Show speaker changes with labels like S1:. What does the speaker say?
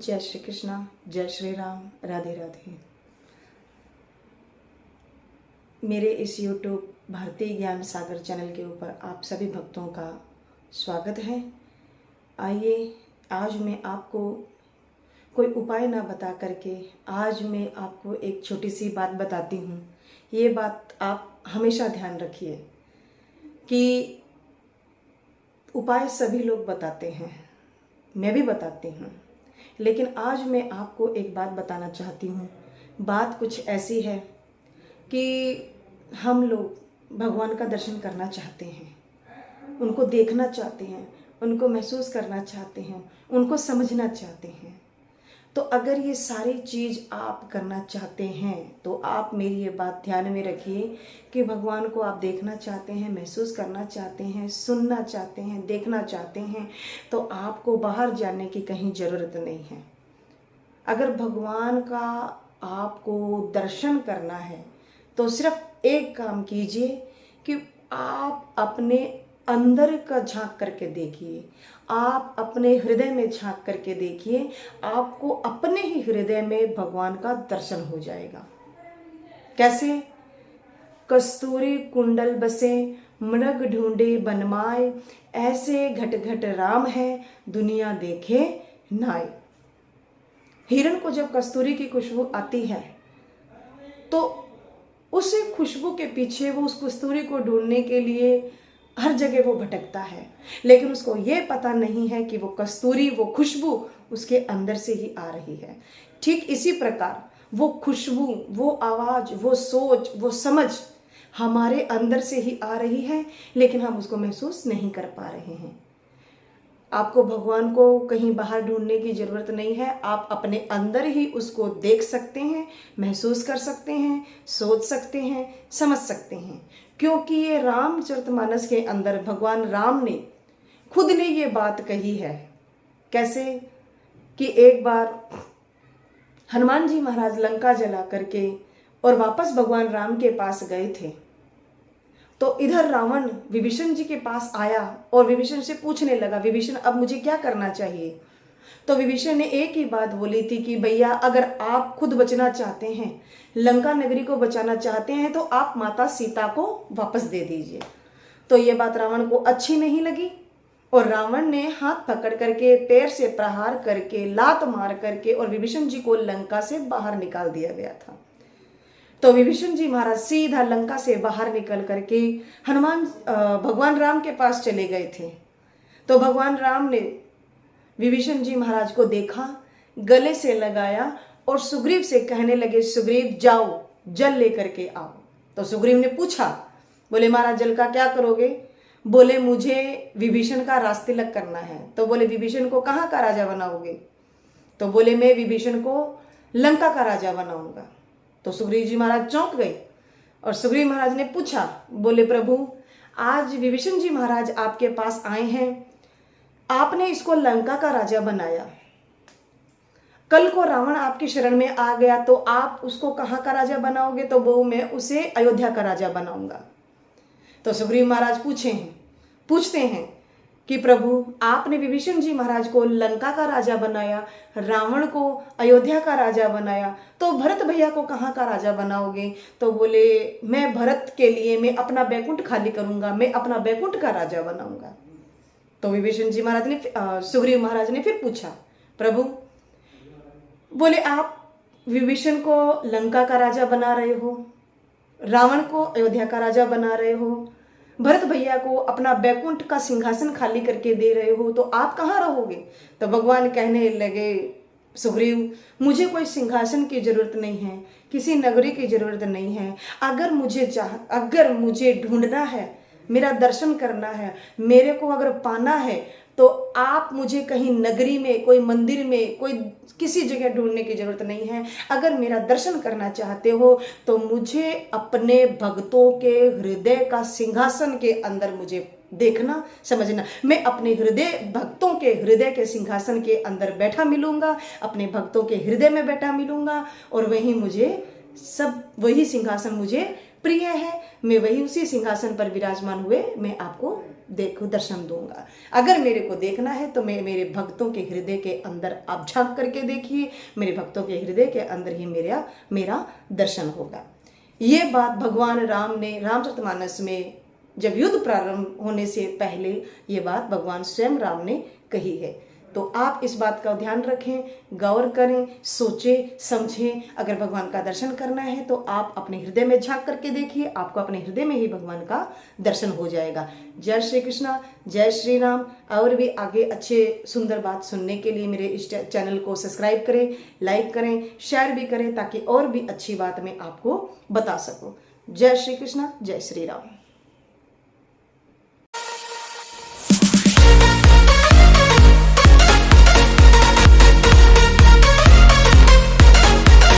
S1: जय श्री कृष्णा, जय श्री राम, राधे राधे। मेरे इस YouTube भारतीय ज्ञान सागर चैनल के ऊपर आप सभी भक्तों का स्वागत है। आइए आज मैं आपको कोई उपाय ना बता करके आज मैं आपको एक छोटी सी बात बताती हूँ। ये बात आप हमेशा ध्यान रखिए कि उपाय सभी लोग बताते हैं, मैं भी बताती हूँ, लेकिन आज मैं आपको एक बात बताना चाहती हूँ। बात कुछ ऐसी है कि हम लोग भगवान का दर्शन करना चाहते हैं, उनको देखना चाहते हैं, उनको महसूस करना चाहते हैं, उनको समझना चाहते हैं। तो अगर ये सारी चीज़ आप करना चाहते हैं तो आप मेरी ये बात ध्यान में रखिए कि भगवान को आप देखना चाहते हैं, महसूस करना चाहते हैं, सुनना चाहते हैं, देखना चाहते हैं, तो आपको बाहर जाने की कहीं ज़रूरत नहीं है। अगर भगवान का आपको दर्शन करना है तो सिर्फ एक काम कीजिए कि आप अपने अंदर का झांक करके देखिए, आप अपने हृदय में झांक करके देखिए, आपको अपने ही हृदय में भगवान का दर्शन हो जाएगा। कैसे? कस्तूरी कुंडल बसे मृग ढूंढे बनमाए, ऐसे घट घट राम है दुनिया देखे नाय। हिरण को जब कस्तूरी की खुशबू आती है तो उस खुशबू के पीछे वो उस कस्तूरी को ढूंढने के लिए हर जगह वो भटकता है, लेकिन उसको ये पता नहीं है कि वो कस्तूरी, वो खुशबू उसके अंदर से ही आ रही है। ठीक इसी प्रकार वो खुशबू, वो आवाज़, वो सोच, वो समझ हमारे अंदर से ही आ रही है, लेकिन हम उसको महसूस नहीं कर पा रहे हैं। आपको भगवान को कहीं बाहर ढूंढने की ज़रूरत नहीं है, आप अपने अंदर ही उसको देख सकते हैं, महसूस कर सकते हैं, सोच सकते हैं, समझ सकते हैं। क्योंकि ये रामचरितमानस के अंदर भगवान राम ने खुद ने ये बात कही है। कैसे? कि एक बार हनुमान जी महाराज लंका जला करके और वापस भगवान राम के पास गए थे, तो इधर रावण विभीषण जी के पास आया और विभीषण से पूछने लगा, विभीषण अब मुझे क्या करना चाहिए? तो विभीषण ने एक ही बात बोली थी कि भैया अगर आप खुद बचना चाहते हैं, लंका नगरी को बचाना चाहते हैं, तो आप माता सीता को वापस दे दीजिए। तो ये बात रावण को अच्छी नहीं लगी और रावण ने हाथ पकड़ करके, पैर से प्रहार करके, लात मार करके और विभीषण जी को लंका से बाहर निकाल दिया गया था। तो विभीषण जी महाराज सीधा लंका से बाहर निकल करके भगवान राम के पास चले गए थे। तो भगवान राम ने विभीषण जी महाराज को देखा, गले से लगाया और सुग्रीव से कहने लगे, सुग्रीव जाओ जल लेकर के आओ। तो सुग्रीव ने पूछा, बोले महाराज जल का क्या करोगे? बोले मुझे विभीषण का राजतिलक करना है। तो बोले विभीषण को कहाँ का राजा बनाओगे? तो बोले मैं विभीषण को लंका का राजा बनाऊंगा। तो सुग्रीव जी महाराज चौंक गए और सुग्रीव महाराज ने पूछा, बोले प्रभु आज विभीषण जी महाराज आपके पास आए हैं, आपने इसको लंका का राजा बनाया, कल को रावण आपकी शरण में आ गया तो आप उसको कहाँ का राजा बनाओगे? तो वो मैं उसे अयोध्या का राजा बनाऊंगा। तो सुग्रीव महाराज पूछते हैं कि प्रभु आपने विभीषण जी महाराज को लंका का राजा बनाया, रावण को अयोध्या का राजा बनाया, तो भरत भैया को कहाँ का राजा बनाओगे? तो बोले मैं भरत के लिए मैं अपना बैकुंठ खाली करूंगा, मैं अपना बैकुंठ का राजा बनाऊंगा। तो विभीषण जी महाराज ने सुग्रीव महाराज ने फिर पूछा, प्रभु बोले आप विभीषण को लंका का राजा बना रहे हो, रावण को अयोध्या का राजा बना रहे हो, भरत भैया को अपना बैकुंठ का सिंहासन खाली करके दे रहे हो, तो आप कहाँ रहोगे? तो भगवान कहने लगे, सुग्रीव मुझे कोई सिंहासन की जरूरत नहीं है, किसी नगरी की जरूरत नहीं है। अगर मुझे ढूंढना है, मेरा दर्शन करना है, मेरे को अगर पाना है, तो आप मुझे कहीं नगरी में, कोई मंदिर में, कोई किसी जगह ढूंढने की जरूरत नहीं है। अगर मेरा दर्शन करना चाहते हो तो मुझे अपने भक्तों के हृदय का सिंहासन के अंदर मुझे देखना, समझना। मैं अपने भक्तों के हृदय के सिंहासन के अंदर बैठा मिलूंगा, अपने भक्तों के हृदय में बैठा मिलूंगा और वही सिंहासन मुझे प्रिय है। मैं वही उसी सिंहासन पर विराजमान हुए मैं आपको देखो दर्शन दूंगा। अगर मेरे को देखना है तो मैं मेरे भक्तों के हृदय के अंदर आप झांक करके देखिए, मेरे भक्तों के हृदय के अंदर ही मेरा दर्शन होगा। ये बात भगवान राम ने रामचरितमानस में जब युद्ध प्रारंभ होने से पहले ये बात भगवान स्वयं राम ने कही है। तो आप इस बात का ध्यान रखें, गौर करें, सोचें, समझें। अगर भगवान का दर्शन करना है तो आप अपने हृदय में झांक करके देखिए, आपको अपने हृदय में ही भगवान का दर्शन हो जाएगा। जय श्री कृष्णा, जय श्री राम। और भी आगे अच्छे सुंदर बात सुनने के लिए मेरे इस चैनल को सब्सक्राइब करें, लाइक करें, शेयर भी करें, ताकि और भी अच्छी बात मैं आपको बता सकूं। जय श्री कृष्णा, जय श्री राम।